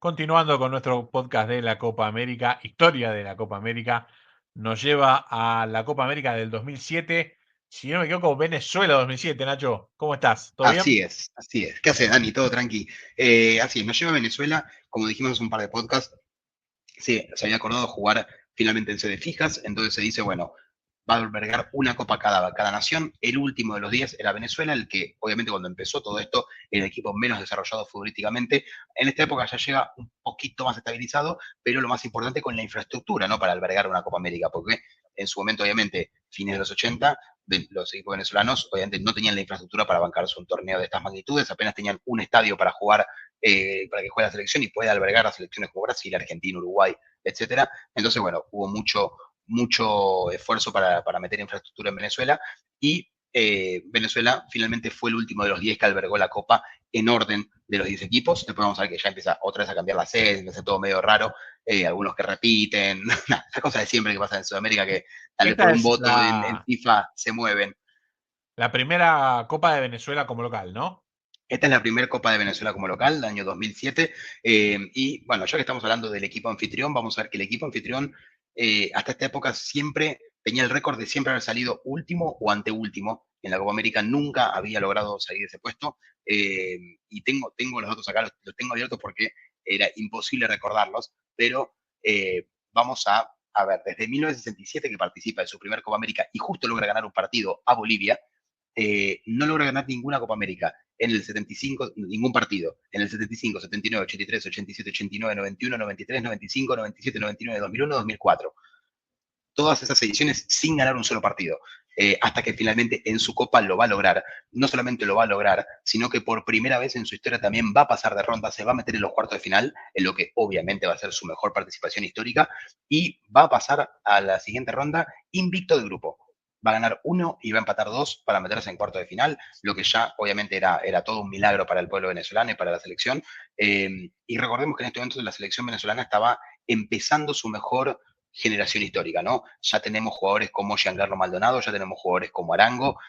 Continuando con nuestro podcast de la Copa América, historia de la Copa América, nos lleva a la Copa América del 2007. Si no me equivoco, Venezuela 2007, Nacho. ¿Cómo estás? ¿Todo bien? Así es, así es. ¿Qué hace Dani? Todo tranqui. Así es, nos lleva a Venezuela, como dijimos hace un par de podcasts, sí, se había acordado jugar finalmente en sede fijas, entonces se dice, bueno, va a albergar una copa cada nación. El último de los 10 era Venezuela, el que obviamente cuando empezó todo esto era el equipo menos desarrollado futbolísticamente. En esta época ya llega un poquito más estabilizado, pero lo más importante con la infraestructura, ¿no? Para albergar una Copa América, porque en su momento, obviamente, fines de los 80, los equipos venezolanos obviamente no tenían la infraestructura para bancarse un torneo de estas magnitudes, apenas tenían un estadio para jugar, para que juegue la selección y pueda albergar a selecciones como Brasil, Argentina, Uruguay, etcétera. Entonces, bueno, hubo mucho esfuerzo para meter infraestructura en Venezuela y Venezuela finalmente fue el último de los 10 que albergó la Copa en orden de los 10 equipos. Después vamos a ver que ya empieza otra vez a cambiar la sede, empieza todo medio raro, algunos que repiten, esas cosas de siempre que pasan en Sudamérica que tal vez por Esta un es voto en FIFA se mueven. la primera Copa de Venezuela como local, ¿no? Esta es la primera Copa de Venezuela como local, el año 2007. Y bueno, ya que estamos hablando del equipo anfitrión, vamos a ver que el equipo anfitrión hasta esta época siempre tenía el récord de siempre haber salido último o anteúltimo. En la Copa América nunca había logrado salir de ese puesto. Y tengo los datos acá, los tengo abiertos porque era imposible recordarlos, pero vamos a ver, desde 1967 que participa en su primer Copa América y justo logra ganar un partido a Bolivia, no logra ganar ninguna Copa América. En el 75, ningún partido. En el 75, 79, 83, 87, 89, 91, 93, 95, 97, 99, 2001, 2004. Todas esas ediciones sin ganar un solo partido. Hasta que finalmente en su Copa lo va a lograr. No solamente lo va a lograr, sino que por primera vez en su historia también va a pasar de ronda, se va a meter en los cuartos de final, en lo que obviamente va a ser su mejor participación histórica, y va a pasar a la siguiente ronda invicto de grupo. Va a ganar uno y va a empatar dos para meterse en cuarto de final, lo que ya obviamente era todo un milagro para el pueblo venezolano y para la selección. Y recordemos que en este momento la selección venezolana estaba empezando su mejor generación histórica, ¿no? Ya tenemos jugadores como Giancarlo Maldonado, ya tenemos jugadores como Arango.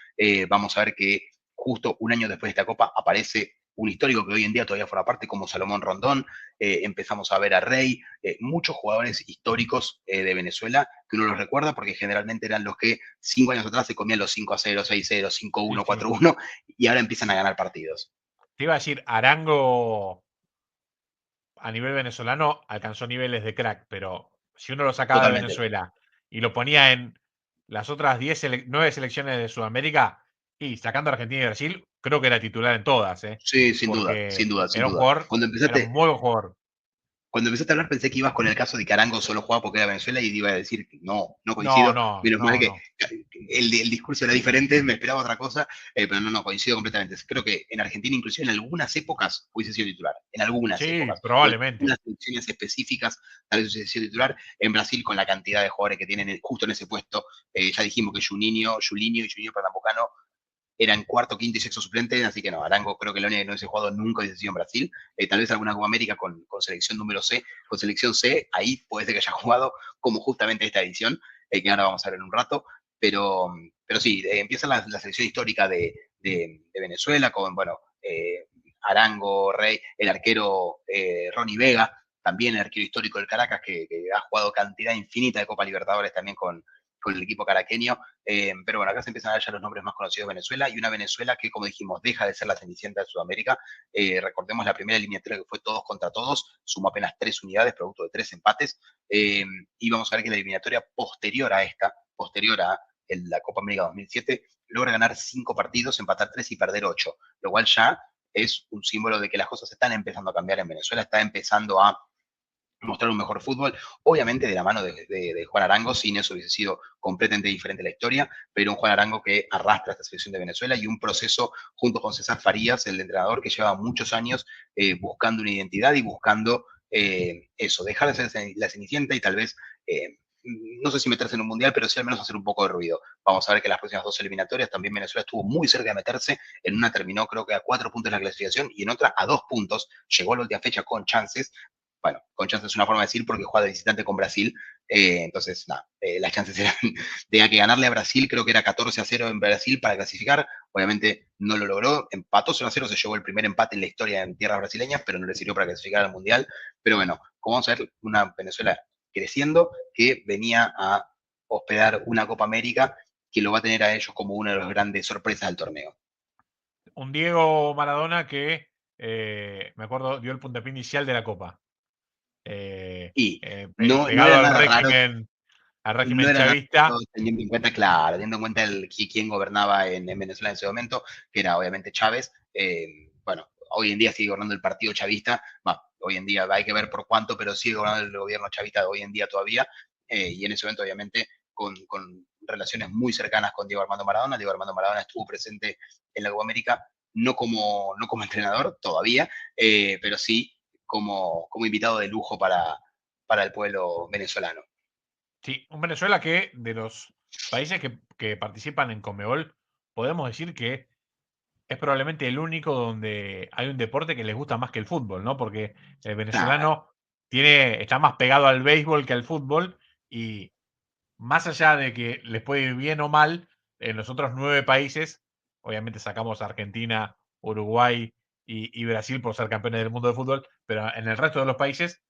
Vamos a ver que justo un año después de esta Copa aparece un histórico que hoy en día todavía forma parte, como Salomón Rondón. Empezamos a ver a Rey, muchos jugadores históricos de Venezuela que uno los recuerda porque generalmente eran los que 5 años atrás se comían los 5-0, 6-0, Sí, 5-1, sí. 4-1 y ahora empiezan a ganar partidos. Te iba a decir, Arango a nivel venezolano alcanzó niveles de crack, pero si uno lo sacaba de Totalmente. Venezuela y lo ponía en las otras 9 selecciones de Sudamérica, y sacando a Argentina y Brasil, creo que era titular en todas, Sí, sin duda, sin porque duda, sin era un duda. jugador, Cuando era un empezaste, muy buen jugador. Cuando empezaste a hablar pensé que ibas con el caso de que Arango solo jugaba porque era Venezuela y iba a decir que no, no No, coincido. no, Menos mal no, que no. el discurso era diferente, me esperaba otra cosa, pero no, coincido completamente. Creo que en Argentina, inclusive en algunas épocas, hubiese sido titular. En algunas Sí, épocas. O en probablemente. algunas selecciones específicas, tal vez hubiese sido titular. En Brasil, con la cantidad de jugadores que tienen justo en ese puesto, ya dijimos que Juninho y Juninho Pernambucano eran cuarto, quinto y sexto suplente, así que no, Arango creo que la única que no hubiese jugado nunca hubiese sido en Brasil. Tal vez alguna Copa América con selección número C, con selección C, ahí puede ser que haya jugado como justamente esta edición, que ahora vamos a ver en un rato, pero sí, empieza la selección histórica de Venezuela con, bueno, Arango, Rey, el arquero Ronnie Vega, también el arquero histórico del Caracas, que ha jugado cantidad infinita de Copa Libertadores también con el equipo caraqueño. Pero bueno, acá se empiezan a ver ya los nombres más conocidos de Venezuela y una Venezuela que, como dijimos, deja de ser la cenicienta de Sudamérica. Recordemos la primera eliminatoria que fue todos contra todos, sumó apenas 3 unidades, producto de 3 empates. Y vamos a ver que la eliminatoria posterior a esta, posterior a la Copa América 2007, logra ganar 5 partidos, empatar 3 y perder 8, lo cual ya es un símbolo de que las cosas están empezando a cambiar en Venezuela, está empezando a mostrar un mejor fútbol, obviamente de la mano de Juan Arango, sin eso hubiese sido completamente diferente la historia, pero un Juan Arango que arrastra esta selección de Venezuela y un proceso junto con César Farías, el entrenador que lleva muchos años buscando una identidad y buscando eso, dejar de ser la cenicienta y tal vez, no sé si meterse en un mundial, pero sí al menos hacer un poco de ruido. Vamos a ver que las próximas 2 eliminatorias también Venezuela estuvo muy cerca de meterse, en una terminó creo que a 4 puntos la clasificación y en otra a 2 puntos, llegó a la última fecha con chances, bueno, con chances es una forma de decir porque juega de visitante con Brasil, entonces, nada, las chances eran de que ganarle a Brasil, creo que era 14-0 en Brasil para clasificar, obviamente no lo logró, empató 0-0, se llevó el primer empate en la historia en tierras brasileñas, pero no le sirvió para clasificar al Mundial. Pero bueno, como vamos a ver, una Venezuela creciendo que venía a hospedar una Copa América que lo va a tener a ellos como una de las grandes sorpresas del torneo. Un Diego Maradona que, me acuerdo, dio el puntapié inicial de la Copa. Y no Pegado era nada raro, al no régimen era nada chavista. raro teniendo en cuenta, claro, teniendo en cuenta quién gobernaba en Venezuela en ese momento, que era obviamente Chávez. Bueno, hoy en día sigue gobernando el partido chavista, hoy en día hay que ver por cuánto, pero sigue gobernando el gobierno chavista hoy en día todavía, y en ese momento obviamente con relaciones muy cercanas con Diego Armando Maradona. Diego Armando Maradona estuvo presente en la Copa América, no como entrenador todavía, pero sí como invitado de lujo para el pueblo venezolano. Sí, un Venezuela que de los países que participan en Conmebol, podemos decir que es probablemente el único donde hay un deporte que les gusta más que el fútbol, ¿no? Porque el Nada, venezolano está más pegado al béisbol que al fútbol, y más allá de que les puede ir bien o mal, en los otros 9 países, obviamente sacamos a Argentina, Uruguay y Brasil por ser campeones del mundo de fútbol, pero en el resto de los países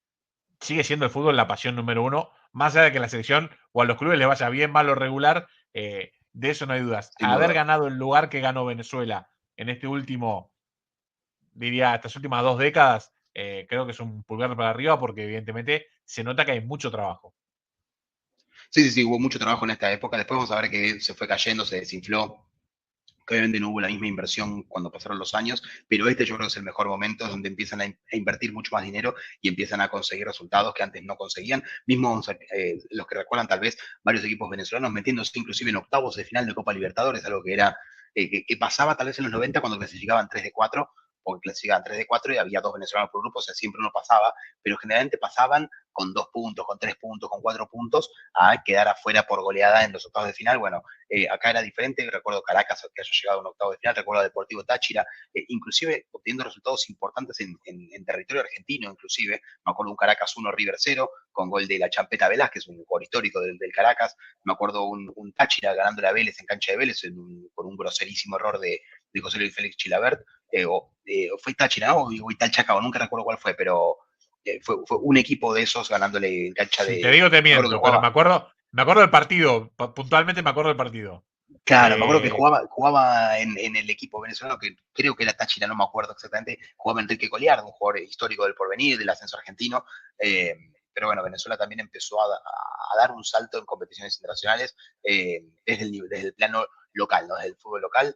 sigue siendo el fútbol la pasión número uno, más allá de que la selección o a los clubes les vaya bien, mal o regular, de eso no hay dudas. sin Haber duda. ganado el lugar que ganó Venezuela en este último, diría, estas últimas 2 décadas, creo que es un pulgar para arriba, porque evidentemente se nota que hay mucho trabajo. Sí, sí, sí, hubo mucho trabajo en esta época. Después vamos a ver que se fue cayendo, se desinfló, que obviamente no hubo la misma inversión cuando pasaron los años, pero este yo creo que es el mejor momento, es donde empiezan a invertir mucho más dinero y empiezan a conseguir resultados que antes no conseguían. Mismo los que recuerdan tal vez varios equipos venezolanos metiéndose inclusive en octavos de final de Copa Libertadores, algo que era que pasaba tal vez en los 90 cuando clasificaban 3 de 4, porque clasificaban 3 de 4 y había 2 venezolanos por grupo, o sea, siempre uno pasaba, pero generalmente pasaban con 2 puntos, con 3 puntos, con 4 puntos, a quedar afuera por goleada en los octavos de final. Bueno, acá era diferente, recuerdo Caracas que haya llegado a un octavo de final, recuerdo a Deportivo Táchira, inclusive obteniendo resultados importantes en territorio argentino, inclusive, me acuerdo un Caracas 1 River 0, con gol de la Champeta Velázquez, un jugador histórico del Caracas, me acuerdo un Táchira ganando la Vélez en cancha de Vélez por un groserísimo error de José Luis Félix Chilabert, fue Táchira, ¿no? O Italchacao, nunca recuerdo cuál fue, pero fue un equipo de esos ganándole en cancha Si te de. digo, te Me acuerdo que miento, pero jugaba. me acuerdo del partido, puntualmente me acuerdo del partido. Claro, me acuerdo que Eh, jugaba en el equipo venezolano, que creo que era Táchira, no me acuerdo exactamente, jugaba Enrique Coliar, un jugador histórico del porvenir, del ascenso argentino. eh, pero bueno, Venezuela también empezó a dar un salto en competiciones internacionales desde el plano local, ¿no? Desde el fútbol local.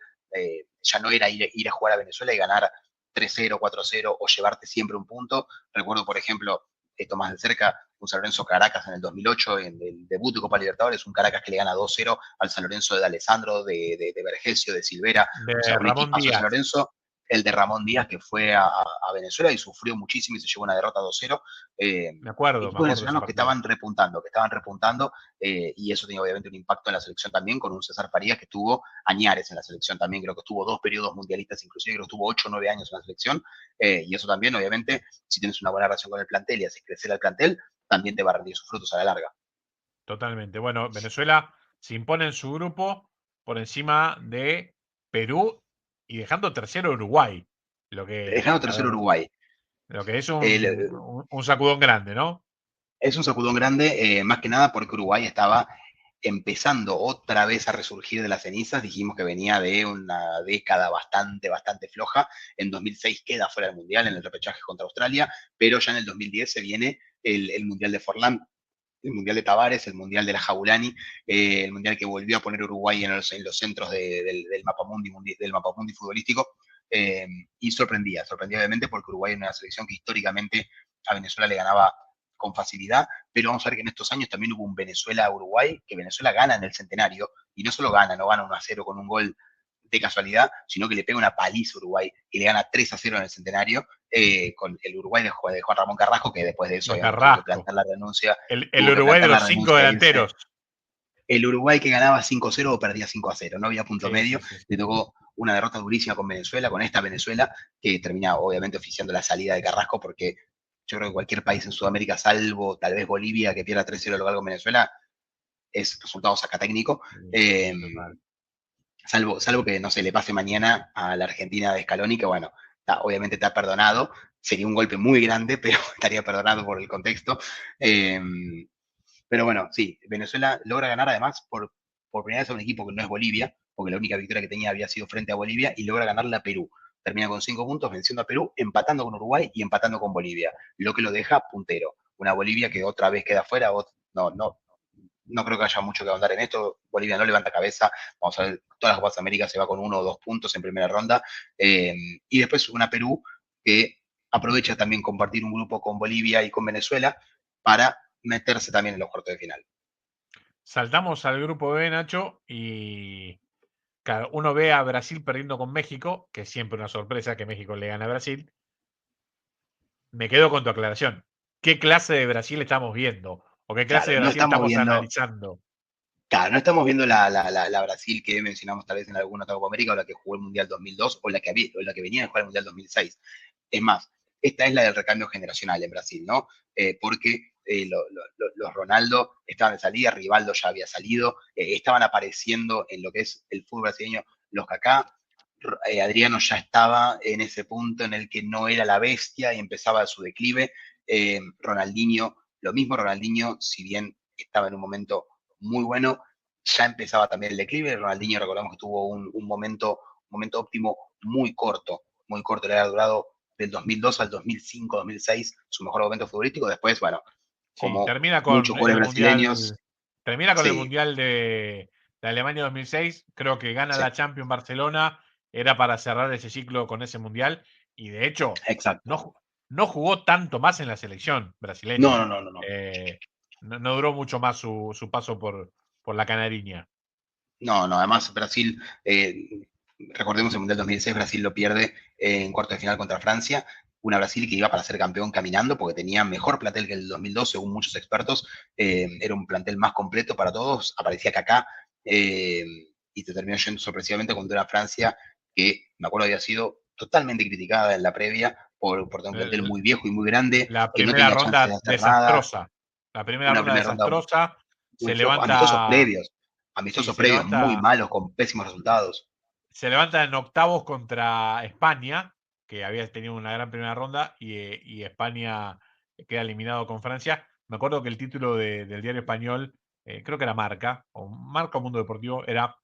Ya no era ir a jugar a Venezuela y ganar 3-0, 4-0 o llevarte siempre un punto. Recuerdo, por ejemplo, esto más de cerca, un San Lorenzo Caracas en el 2008, en el debut de Copa Libertadores, un Caracas que le gana 2-0 al San Lorenzo de Alessandro, de Vergesio, de Silvera, de o sea, un Ramón equipazo de San Díaz, Lorenzo, el de Ramón Díaz, que fue a Venezuela y sufrió muchísimo y se llevó una derrota 2-0. me Equipos acuerdo de ese venezolanos partido. que estaban repuntando, y eso tenía obviamente un impacto en la selección también, con un César Farías que estuvo añares en la selección también, creo que estuvo 2 periodos mundialistas, inclusive creo que estuvo 8 o 9 años en la selección, y eso también, obviamente, si tienes una buena relación con el plantel y haces crecer al plantel, también te va a rendir sus frutos a la larga. Totalmente. Bueno, Venezuela se impone en su grupo por encima de Perú y dejando tercero a Uruguay. Lo que, Dejando a tercero ver, Uruguay. lo que es El, un sacudón grande, ¿no? es un sacudón grande, más que nada porque Uruguay estaba empezando otra vez a resurgir de las cenizas. Dijimos que venía de una década bastante, bastante floja. En 2006 queda fuera del Mundial en el repechaje contra Australia, pero ya en el 2010 se viene el Mundial de Forlán, el Mundial de Tavares, el Mundial de la Jaulani, el Mundial que volvió a poner Uruguay en los centros del mapamundi futbolístico, y sorprendía obviamente porque Uruguay es una selección que históricamente a Venezuela le ganaba con facilidad, pero vamos a ver que en estos años también hubo un Venezuela-Uruguay, que Venezuela gana en el centenario, y no solo gana, no gana 1-0 con un gol de casualidad, sino que le pega una paliza a Uruguay y le gana 3-0 en el centenario, con el Uruguay de Juan Ramón Carrasco, que después de eso De obviamente tuvo que Carrasco. plantar la renuncia, El tuvo que Uruguay de plantar la los 5 renuncia e irse. delanteros. El Uruguay que ganaba 5-0 o perdía 5-0, no había punto Sí, sí, medio, sí, sí. le tocó una derrota durísima con Venezuela, con esta Venezuela, que termina obviamente oficiando la salida de Carrasco, porque yo creo que cualquier país en Sudamérica, salvo tal vez Bolivia, que pierda 3-0 local con Venezuela, es resultado saca técnico. Sí, Eh, total. salvo que, no se le pase mañana a la Argentina de Scaloni, que bueno, obviamente está perdonado. Sería un golpe muy grande, pero estaría perdonado por el contexto. Eh, pero bueno, sí, Venezuela logra ganar además por primera vez a un equipo que no es Bolivia, porque la única victoria que tenía había sido frente a Bolivia, y logra ganarle a Perú. Termina con 5 puntos, venciendo a Perú, empatando con Uruguay y empatando con Bolivia, lo que lo deja puntero. Una Bolivia que otra vez queda fuera, no creo que haya mucho que ahondar en esto. Bolivia no levanta cabeza. Vamos a ver, todas las Copas Américas se va con 1 o 2 puntos en primera ronda. Eh, y después una Perú que aprovecha también compartir un grupo con Bolivia y con Venezuela para meterse también en los cuartos de final. Saltamos al grupo B, Nacho, y claro, uno ve a Brasil perdiendo con México, que es siempre una sorpresa que México le gane a Brasil. Me quedo con tu aclaración. ¿Qué clase de Brasil estamos viendo? ¿O qué clase Claro, de no Brasil estamos estamos viendo, analizando? claro, no estamos viendo la Brasil que mencionamos tal vez en alguna otra Copa América, o la que jugó el Mundial 2002, o la que venía de jugar el Mundial 2006. Es más, esta es la del recambio generacional en Brasil, ¿no? Porque los Ronaldo estaban de salida, Rivaldo ya había salido, estaban apareciendo en lo que es el fútbol brasileño los Kaká. Adriano ya estaba en ese punto en el que no era la bestia y empezaba su declive. Ronaldinho, lo mismo Ronaldinho, si bien estaba en un momento muy bueno, ya empezaba también el declive. Ronaldinho, recordamos que tuvo un momento óptimo muy corto, le había durado del 2002 al 2005, 2006, su mejor momento futbolístico. Después, bueno, Sí, como muchos jugadores brasileños, termina con el sí, Mundial de Alemania 2006. Creo que gana sí, la Champions Barcelona. Era para cerrar ese ciclo con ese Mundial. Y de hecho, exacto. no, no jugó tanto más en la selección No, brasileña. no, no, no, no. No duró mucho más su paso por la Canariña. No, no, además Brasil, recordemos el Mundial 2006, Brasil lo pierde en cuarto de final contra Francia, una Brasil que iba para ser campeón caminando porque tenía mejor plantel que el 2002, según muchos expertos. Era un plantel más completo para todos, aparecía Kaká, eh, y te terminó yendo sorpresivamente contra una Francia que, me acuerdo, había sido totalmente criticada en la previa por tener un plantel muy viejo y muy grande, La que no primera tenía chance de ronda hacer nada, desastrosa. La primera una ronda primera ronda desastrosa. muy Se flojo, levanta. Sí, amistosos previos muy malos, con pésimos resultados. se levanta en octavos contra España, que había tenido una gran primera ronda, y España queda eliminado con Francia. Me acuerdo que el título del diario español, creo que era Marca o Mundo Deportivo, era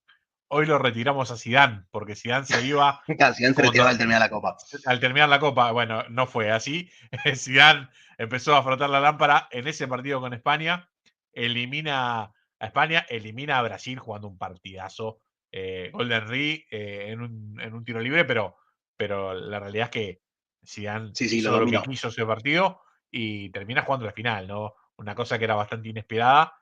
"Hoy lo retiramos a Zidane", porque Zidane se iba Claro, Zidane se como retiraba al terminar la Copa. al terminar la Copa. Bueno, no fue así. Zidane empezó a frotar la lámpara en ese partido con España, elimina a España, elimina a Brasil jugando un partidazo. Gol de Henry en un tiro libre, pero la realidad es que Zidane Sí, sí, lo hizo lo que dominó. quiso ese partido y termina jugando la final, ¿no? Una cosa que era bastante inesperada.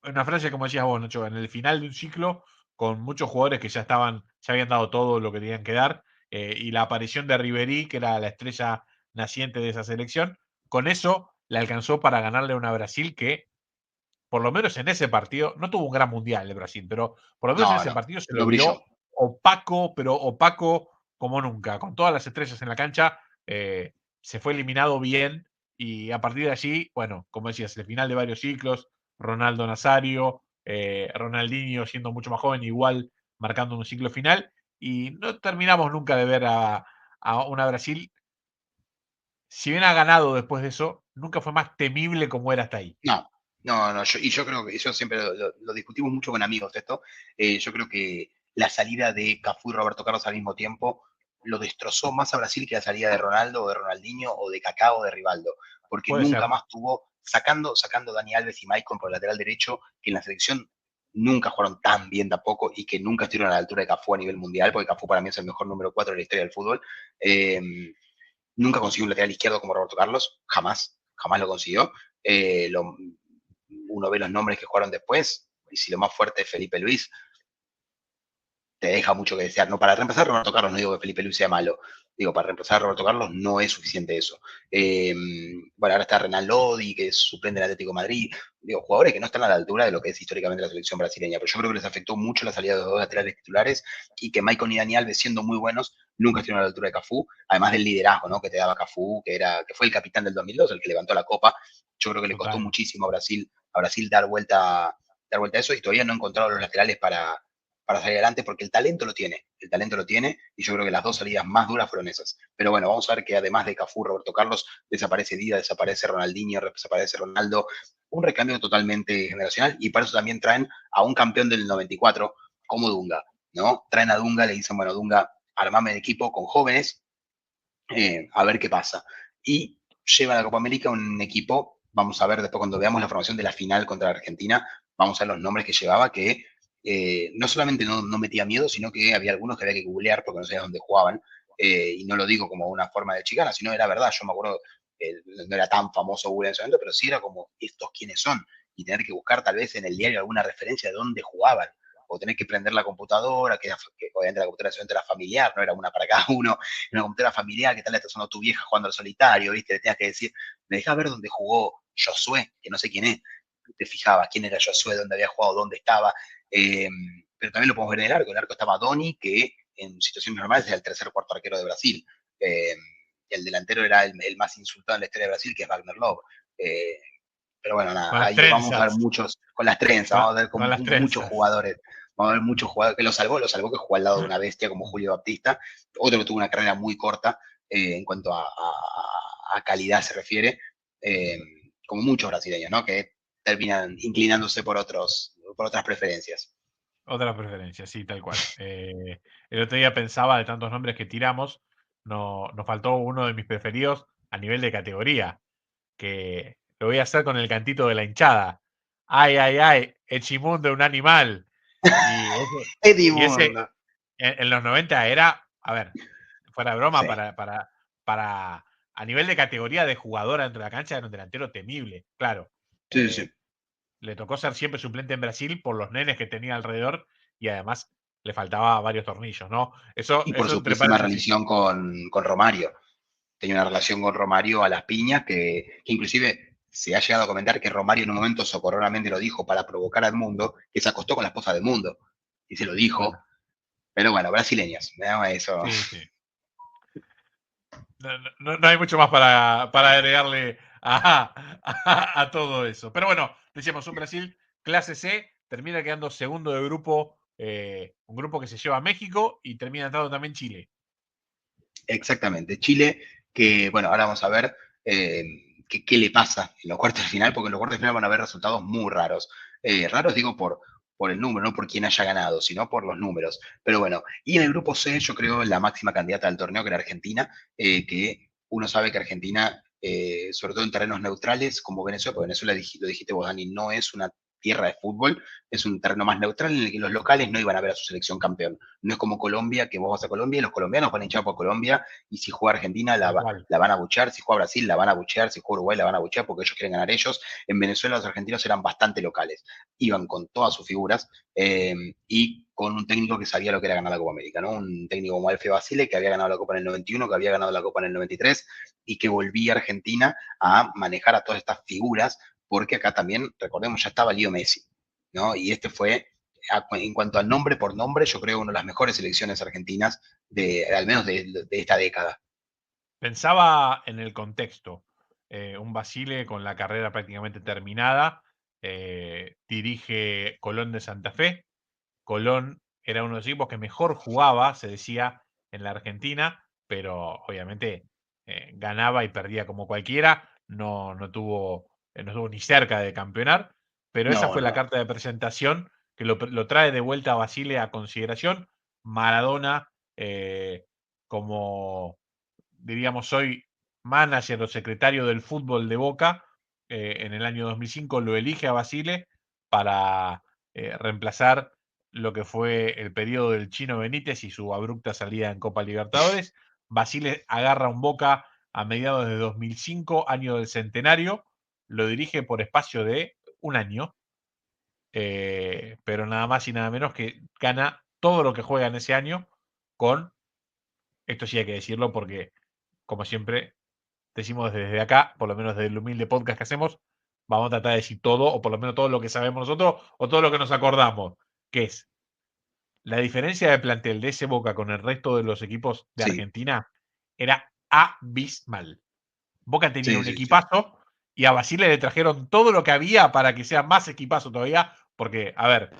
Una Francia, como decías vos, Nacho, en el final de un ciclo, con muchos jugadores que ya habían dado todo lo que tenían que dar, y la aparición de Ribery, que era la estrella naciente de esa selección, con eso le alcanzó para ganarle a una Brasil que, por lo menos en ese partido, no tuvo un gran mundial el Brasil, pero por lo menos en No, ese no, partido se lo no brilló. vio opaco, pero opaco como nunca, con todas las estrellas en la cancha. Se fue eliminado bien y a partir de allí, bueno, como decías, el final de varios ciclos, Ronaldo Nazario, Ronaldinho siendo mucho más joven, igual marcando un ciclo final, y no terminamos nunca de ver a una Brasil, si bien ha ganado después de eso, nunca fue más temible como era hasta ahí. No, no, no. Yo creo que yo siempre lo discutimos mucho con amigos esto. Yo creo que la salida de Cafú y Roberto Carlos al mismo tiempo lo destrozó más a Brasil que la salida de Ronaldo o de Ronaldinho o de Kaká o de Rivaldo, porque Puede nunca ser, más tuvo, sacando Dani Alves y Maicon por el lateral derecho, que en la selección nunca jugaron tan bien tampoco y que nunca estuvieron a la altura de Cafú a nivel mundial, porque Cafú para mí es el mejor número 4 de la historia del fútbol. Eh, Nunca consiguió un lateral izquierdo como Roberto Carlos, jamás, jamás lo consiguió. Uno ve los nombres que jugaron después, y si lo más fuerte es Felipe Luis, te deja mucho que desear. No, para reemplazar a Roberto Carlos, no digo que Felipe Luis sea malo, digo, para reemplazar a Roberto Carlos no es suficiente eso. Eh, bueno, ahora está Renan Lodi, que es suplente del Atlético de Madrid, digo, jugadores que no están a la altura de lo que es históricamente la selección brasileña, pero yo creo que les afectó mucho la salida de los dos laterales titulares y que Maicon y Dani Alves, siendo muy buenos, nunca estuvieron a la altura de Cafú, además del liderazgo, ¿no?, que te daba Cafú, que fue el capitán del 2002, el que levantó la copa. Yo creo que le costó total. muchísimo a Brasil dar vuelta a eso, y todavía no ha encontrado los laterales para salir adelante, porque el talento lo tiene, y yo creo que las dos salidas más duras fueron esas. Pero bueno, vamos a ver que además de Cafú, Roberto Carlos, desaparece Dida, desaparece Ronaldinho, desaparece Ronaldo, un recambio totalmente generacional, y para eso también traen a un campeón del 94 como Dunga, ¿no? Traen a Dunga, le dicen, bueno, Dunga, armame el equipo con jóvenes, a ver qué pasa. Y lleva a la Copa América un equipo, vamos a ver después cuando veamos la formación de la final contra la Argentina, vamos a ver los nombres que llevaba, que no solamente no metía miedo, sino que había algunos que había que googlear porque no sabía dónde jugaban, y no lo digo como una forma de chicana, sino era verdad, yo me acuerdo, no era tan famoso Google en ese momento, pero sí era como, ¿estos quiénes son? Y tener que buscar tal vez en el diario alguna referencia de dónde jugaban, o tener que prender la computadora, que obviamente la computadora solamente era familiar, no era una para cada uno, en una computadora familiar, que tal estás sonando tu vieja jugando al solitario, ¿viste? Le tenías que decir, me dejás ver dónde jugó Josué, que no sé quién es, te fijabas quién era Josué, dónde había jugado, dónde estaba, pero también lo podemos ver en el arco estaba Doni, que en situaciones normales era el tercer o cuarto arquero de Brasil, el delantero era el más insultado en la historia de Brasil, que es Wagner Love, eh, pero bueno, Con nada, las ahí vamos a ver trenzas. muchos, con las trenzas, vamos a ver Con con las muchos trenzas. jugadores. Vamos a ver muchos jugadores que lo salvó que jugó al lado de una bestia como Julio Baptista, otro que tuvo una carrera muy corta en cuanto a calidad se refiere, eh, como muchos brasileños, ¿no? Que terminan inclinándose por otras preferencias. Otra preferencia, sí, tal cual. El otro día pensaba de tantos nombres que tiramos, no, nos faltó uno de mis preferidos a nivel de categoría, que lo voy a hacer con el cantito de la hinchada. Ay, ay, ay, Echimundo, un animal. Y ese, y ese Edmundo. en los 90 era, a ver, fuera de broma, Sí, para a nivel de categoría de jugador dentro de la cancha, era un delantero temible, claro. sí, sí. Le tocó ser siempre suplente en Brasil por los nenes que tenía alrededor y además le faltaba varios tornillos, ¿no? Y por Eso su entre pésima paréntesis. relación con Romario. Tenía una relación con Romario a las piñas, que inclusive se ha llegado a comentar que Romario en un momento socorronamente lo dijo para provocar al mundo, que se acostó con la esposa del mundo. Y se lo dijo. Bueno, Pero bueno, brasileños, ¿no? Eso. sí, sí. No hay mucho más para agregarle a todo eso. Pero bueno, decíamos, un Brasil clase C termina quedando segundo de grupo, un grupo que se lleva a México y termina entrando también Chile. Exactamente. Chile, que bueno, ahora vamos a ver qué le pasa en los cuartos de final, porque en los cuartos de final van a haber resultados muy raros. Raros digo por el número, no por quién haya ganado, sino por los números. Pero bueno, y en el grupo C, yo creo la máxima candidata del torneo, que era Argentina, que uno sabe que Argentina, sobre todo en terrenos neutrales como Venezuela, porque Venezuela, lo dijiste vos, Dani, no es una tierra de fútbol, es un terreno más neutral en el que los locales no iban a ver a su selección campeón. No es como Colombia, que vos vas a Colombia y los colombianos van a hinchar por Colombia, y si juega Argentina Tal cual. la van a buchear, si juega Brasil la van a buchear, si juega Uruguay la van a buchear porque ellos quieren ganar ellos. En Venezuela los argentinos eran bastante locales, iban con todas sus figuras, y con un técnico que sabía lo que era ganar la Copa América, ¿no? Un técnico como Alfio Basile, que había ganado la Copa en el 91, que había ganado la Copa en el 93, y que volvía a Argentina a manejar a todas estas figuras, porque acá también, recordemos, ya estaba Leo Messi, ¿no? Y este fue, en cuanto a nombre por nombre, yo creo una de las mejores selecciones argentinas, al menos de esta década. Pensaba en el contexto. Un Basile con la carrera prácticamente terminada, dirige Colón de Santa Fe. Colón era uno de los equipos que mejor jugaba, se decía, en la Argentina, pero obviamente ganaba y perdía como cualquiera. No estuvo ni cerca de campeonar, pero esa No, fue no, la no. carta de presentación que lo trae de vuelta a Basile a consideración. Maradona, como diríamos hoy, manager o secretario del fútbol de Boca, en el año 2005 lo elige a Basile para reemplazar lo que fue el periodo del Chino Benítez y su abrupta salida en Copa Libertadores. Basile agarra un Boca a mediados de 2005, año del centenario, lo dirige por espacio de un año, pero nada más y nada menos que gana todo lo que juega en ese año con, esto sí hay que decirlo porque, como siempre, decimos desde acá, por lo menos desde el humilde podcast que hacemos, vamos a tratar de decir todo, o por lo menos todo lo que sabemos nosotros, o todo lo que nos acordamos, que es la diferencia de plantel de ese Boca con el resto de los equipos de Sí, Argentina era abismal. Boca tenía sí, un sí, sí. equipazo y a Basile le trajeron todo lo que había para que sea más equipazo todavía, porque, a ver,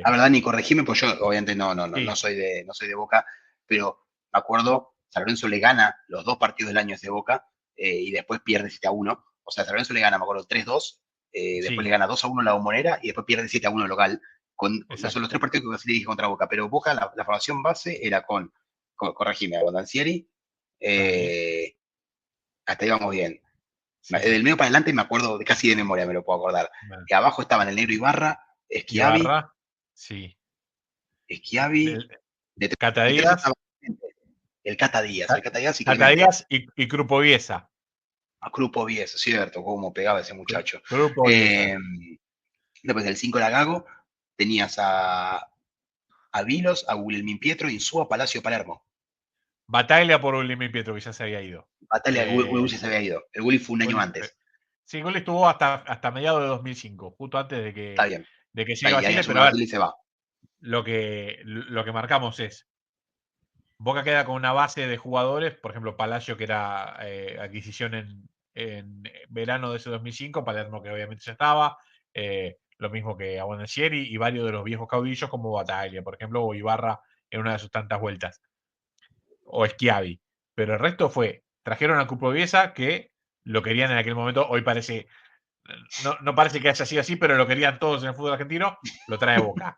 La verdad, ni corregime, pues yo obviamente no Sí, soy de Boca, pero me acuerdo, San Lorenzo le gana los 2 partidos del año de Boca y después pierde 7-1. O sea, San Lorenzo le gana, me acuerdo, 3-2, después le sí, gana 2-1 a la Bombonera y después pierde 7-1 local. Son los exacto. 3 partidos que Brasil dije contra Boca, pero Boca, la formación base era corregime, con Dancieri, Dale, eh, hasta ahí vamos bien. sí. Del medio para adelante me acuerdo casi de memoria, me lo puedo acordar. Bueno, Que abajo estaban el negro Ibarra, Schiavi, Ibarra, sí. Schiavi, El, Cata de tres Díaz, estaba el Cata Díaz y Cata Clemente. Díaz y Krupoviesa. A Grupo 10, cierto, cómo pegaba ese muchacho. Krupoviesa. Eh, Después del 5 era Gago, tenías a Vilos, a Wilhelmín Pietro, Insúa, Palacio, Palermo. Bataglia por William Pietro, que ya se había ido. Batalla, Eh, Willy se había ido. El Willy fue un año Gulli- antes. sí, Gulli estuvo hasta mediados de 2005, justo antes Está bien. de que siga Ahí Basile, asume pero a ver, Brasil y se va. lo que marcamos es, Boca queda con una base de jugadores, por ejemplo, Palacio, que era adquisición en verano de ese 2005, Palermo, que obviamente ya estaba, lo mismo que Abondanzieri y varios de los viejos caudillos como Bataglia, por ejemplo, o Ibarra en una de sus tantas vueltas, o Schiavi. Pero el resto trajeron a Cuproviesa, que lo querían en aquel momento, hoy parece, no parece que haya sido así, pero lo querían todos en el fútbol argentino, lo trae Boca.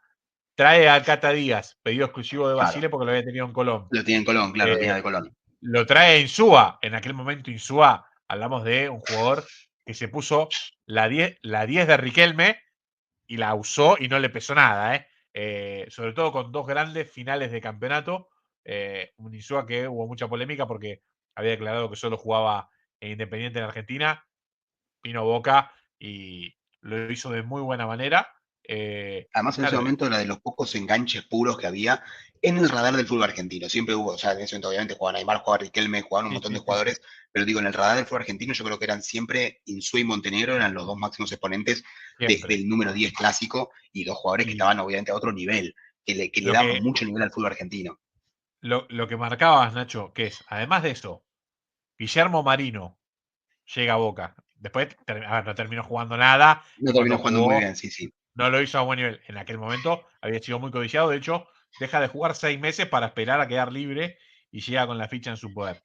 Trae a Cata Díaz, pedido exclusivo de Claro. Basile porque lo había tenido en Colón. Lo tiene en Colón, claro, lo tiene Eh, de Colón. lo trae Insúa. En aquel momento Insúa, hablamos de un jugador que se puso la 10 de Riquelme y la usó y no le pesó nada. Sobre todo con dos grandes finales de campeonato. Un Insúa que hubo mucha polémica porque había declarado que solo jugaba en Independiente en Argentina. Vino Boca y lo hizo de muy buena manera. Además, en ese Claro, momento era de los pocos enganches puros que había en el radar del fútbol argentino. Siempre hubo, o sea, en ese momento obviamente jugaba Neymar, jugaba Riquelme, jugaban un sí, montón sí, de sí, sí. jugadores, pero digo, en el radar del fútbol argentino yo creo que eran siempre Insúa y Montenegro, eran los dos máximos exponentes Siempre. del número 10 clásico y dos jugadores que Y estaban obviamente a otro nivel, que le lo daban que, mucho nivel al fútbol argentino. lo que marcabas, Nacho, que es, además de eso, Guillermo Marino llega a Boca. Después, a ver, no terminó jugando nada No y terminó cuando jugando muy jugó bien, sí, sí. no lo hizo a buen nivel. En aquel momento había sido muy codiciado. De hecho, deja de jugar 6 meses para esperar a quedar libre y llega con la ficha en su poder.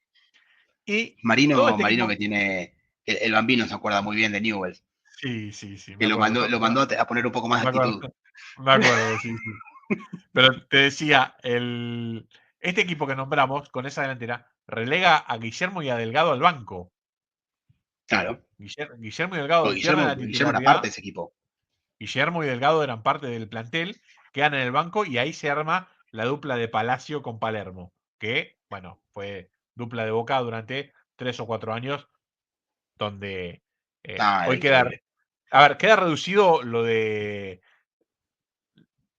Y todo Marino, este Marino que equipo. tiene, el Bambino se acuerda muy bien de Newell's, Sí, sí, sí, que me acuerdo. lo mandó a poner un poco más de Me acuerdo, actitud. me acuerdo, sí, sí. Pero te decía, este equipo que nombramos, con esa delantera, relega a Guillermo y a Delgado al banco. Claro, Guillermo y Delgado porque pierden la Guillermo era parte titularidad. de ese equipo. Guillermo y Delgado eran parte del plantel, quedan en el banco y ahí se arma la dupla de Palacio con Palermo, que, bueno, fue dupla de Boca durante 3 o 4 años, donde Ah, era hoy queda, increíble. a ver, queda reducido lo de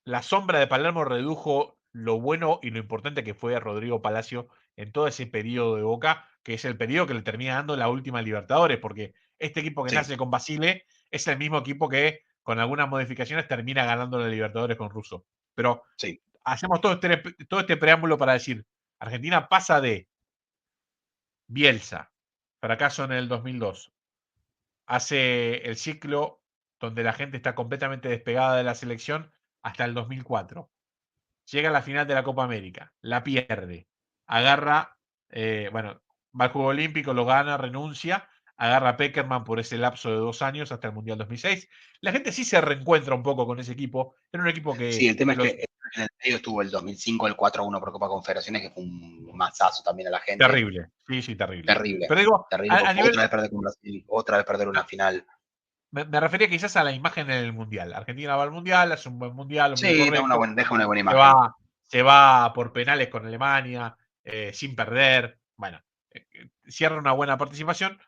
la sombra de Palermo redujo lo bueno y lo importante que fue Rodrigo Palacio en todo ese periodo de Boca, que es el periodo que le termina dando la última Libertadores, porque este equipo que Sí, nace con Basile es el mismo equipo que con algunas modificaciones termina ganando la Libertadores con Russo. Pero sí. hacemos todo este preámbulo para decir, Argentina pasa de Bielsa, fracaso en el 2002, hace el ciclo donde la gente está completamente despegada de la selección hasta el 2004. Llega a la final de la Copa América, la pierde, agarra, bueno, va al Juego Olímpico, lo gana, renuncia, agarra a Peckerman por ese lapso de 2 años hasta el Mundial 2006. La gente sí se reencuentra un poco con ese equipo. Era un equipo Sí, que el tema es que en el medio estuvo el 2005, el 4-1 por Copa Confederaciones, que fue un mazazo también a la gente. terrible, sí, sí, terrible. Terrible, Pero digo, terrible, a porque nivel, otra vez perder con Brasil, otra vez perder una final. me refería quizás a la imagen en el Mundial. Argentina va al Mundial, hace un buen Mundial, muy Sí, correcto, deja una buena se imagen. va, se va por penales con Alemania, sin perder, bueno, cierra una buena participación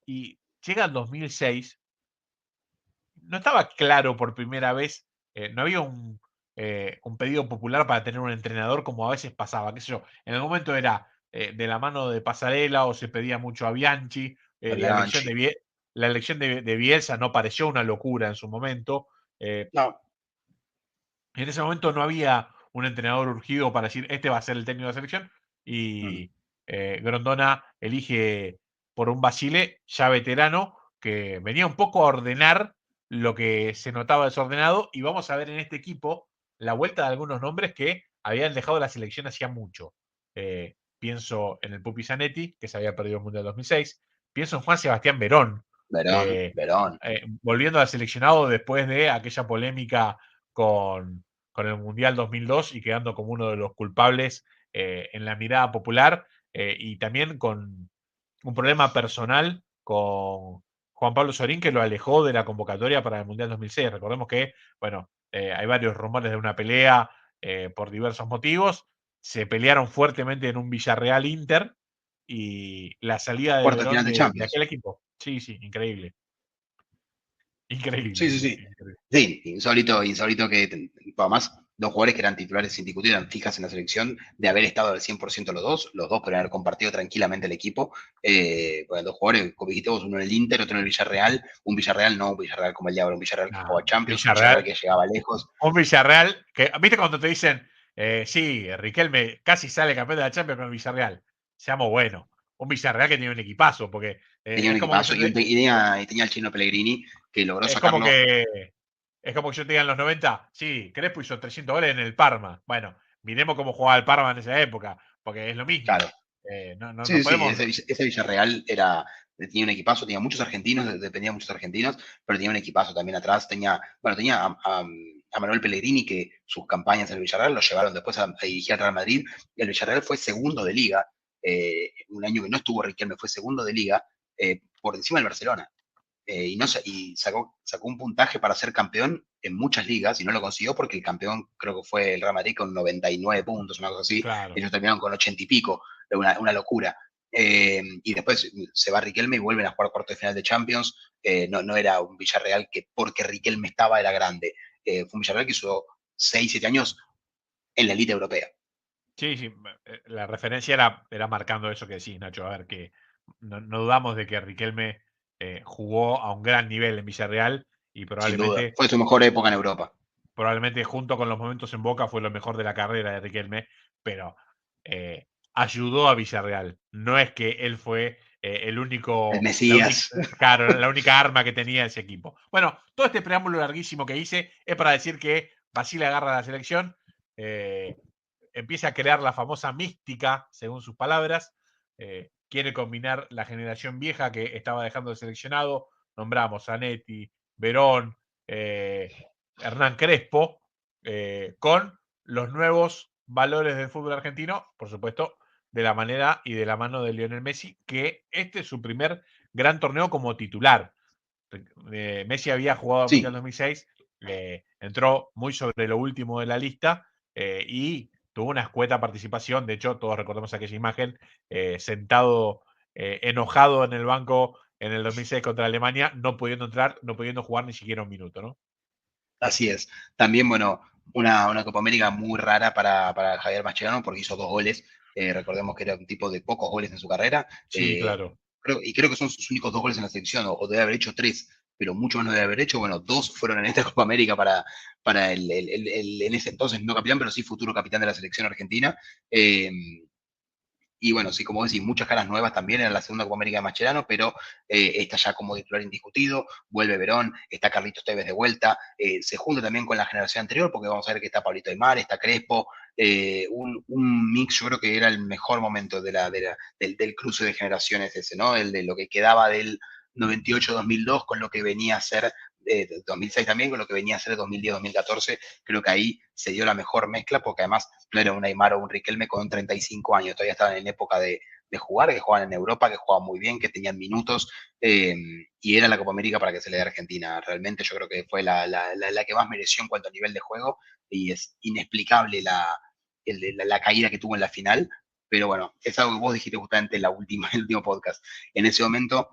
y llega el 2006, no estaba claro por primera vez, no había un pedido popular para tener un entrenador como a veces pasaba, qué sé yo, en el momento era de la mano de Pasarela o se pedía mucho a Bianchi, la elección Bianchi. de Bielsa no pareció una locura en su momento, No, en ese momento no había un entrenador urgido para decir, este va a ser el técnico de la selección, mm, y Grondona elige por un Basile ya veterano, que venía un poco a ordenar lo que se notaba desordenado, y vamos a ver en este equipo la vuelta de algunos nombres que habían dejado la selección hacía mucho. Pienso en el Pupi Zanetti, que se había perdido el Mundial 2006. Pienso en Juan Sebastián Verón, eh, Verón. volviendo al seleccionado después de aquella polémica con, con el Mundial 2002 y quedando como uno de los culpables en la mirada popular, y también con un problema personal con Juan Pablo Sorín, que lo alejó de la convocatoria para el Mundial 2006. Recordemos que, bueno, hay varios rumores de una pelea por diversos motivos. Se pelearon fuertemente en un Villarreal Inter y la salida de Cuarto de Verón final de de Champions. aquel equipo. Sí, sí, increíble. Increíble, Sí, sí, sí. sí. Sí, insólito que, además, dos jugadores que eran titulares indiscutibles, eran fijas en la selección, de haber estado al 100% los dos podrían haber compartido tranquilamente el equipo. Bueno, dos jugadores, como dijiste vos, uno en el Inter, otro en el Villarreal, un Villarreal no un Villarreal como el Diablo, un Villarreal que No, jugaba Champions, un Villarreal Villarreal, que llegaba lejos. un Villarreal que, ¿viste cuando te dicen, sí, Riquelme casi sale campeón de la Champions con el Villarreal? Seamos buenos. Un Villarreal que tiene un equipazo, porque Tenía un es como que equipazo yo y tenía al chino Pellegrini que logró es como sacarlo, que es como que yo te diga en los 90, sí, Crespo hizo 300 goles en el Parma. Bueno, miremos cómo jugaba el Parma en esa época, porque es lo mismo. claro. Sí, No sí, sí, podemos. ese Villarreal tenía un equipazo, tenía muchos argentinos, dependía de muchos argentinos, pero tenía un equipazo también atrás. Tenía a Manuel Pellegrini, que sus campañas en el Villarreal lo llevaron después a dirigir al Real Madrid. Y el Villarreal fue segundo de liga, un año que no estuvo Riquelme, fue segundo de liga, por encima del Barcelona. Y sacó un puntaje para ser campeón en muchas ligas y no lo consiguió porque el campeón creo que fue el Real Madrid con 99 puntos, una cosa así. Claro. Ellos terminaron con 80 y pico, una locura. Y después se va Riquelme y vuelven a jugar cuarto de final de Champions. No era un Villarreal que porque Riquelme estaba era grande. Fue un Villarreal que hizo 6, 7 años en la élite europea. Sí, sí, la referencia era marcando eso que decís, Nacho. A ver, que no dudamos de que Riquelme jugó a un gran nivel en Villarreal y Sin duda. Fue su mejor época en Europa. probablemente junto con los momentos en Boca fue lo mejor de la carrera de Riquelme, pero ayudó a Villarreal. No es que él fue el El único, Mesías. claro, la única arma que tenía ese equipo. Bueno, todo este preámbulo larguísimo que hice es para decir que Basile agarra la selección, eh, empieza a crear la famosa mística, según sus palabras, quiere combinar la generación vieja que estaba dejando el seleccionado, nombramos a Zanetti, Verón, Hernán Crespo, con los nuevos valores del fútbol argentino, por supuesto, de la manera y de la mano de Lionel Messi, que este es su primer gran torneo como titular. Messi había jugado el Mundial Sí, 2006, entró muy sobre lo último de la lista y tuvo una escueta participación. De hecho, todos recordamos aquella imagen, sentado enojado en el banco en el 2006 contra Alemania, no pudiendo entrar, no pudiendo jugar ni siquiera un minuto, ¿no? así es. También, bueno, una Copa América muy rara para Javier Mascherano porque hizo 2 goles. Recordemos que era un tipo de pocos goles en su carrera. Sí, claro. Creo que son sus únicos 2 goles en la selección, o debe haber hecho 3, pero mucho más no debe haber hecho. Bueno, 2 fueron en esta Copa América para en ese entonces no capitán, pero sí futuro capitán de la selección argentina. Eh, y bueno, sí, como decís, muchas caras nuevas también en la segunda Copa América de Mascherano, pero está ya como titular indiscutido, vuelve Verón, está Carlitos Tevez de vuelta, se junta también con la generación anterior, porque vamos a ver que está Pablito Aymar, está Crespo, un mix, yo creo que era el mejor momento del cruce de generaciones ese, ¿no? El de lo que quedaba del 98-2002 con lo que venía a ser 2006 también, con lo que venía a ser 2010-2014, creo que ahí se dio la mejor mezcla, porque además no era un Aymar o un Riquelme con 35 años, todavía estaban en época de jugar, que jugaban en Europa, que jugaban muy bien, que tenían minutos, y era la Copa América para que se le dé a Argentina. Realmente yo creo que fue la que más mereció en cuanto a nivel de juego, y es inexplicable la caída que tuvo en la final, pero bueno, es algo que vos dijiste justamente en el último podcast. En ese momento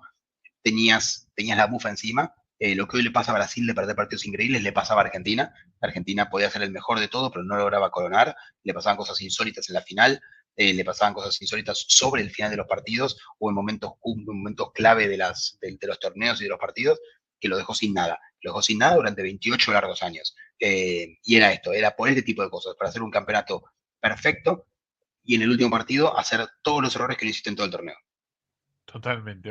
tenías la bufa encima. Lo que hoy le pasa a Brasil de perder partidos increíbles le pasaba a Argentina. Argentina podía ser el mejor de todo, pero no lograba coronar. Le pasaban cosas insólitas en la final, le pasaban cosas insólitas sobre el final de los partidos o en momentos clave de los torneos y de los partidos que lo dejó sin nada. Lo dejó sin nada durante 28 largos años. Y era esto, era por este tipo de cosas, para hacer un campeonato perfecto y en el último partido hacer todos los errores que no hiciste en todo el torneo. Totalmente.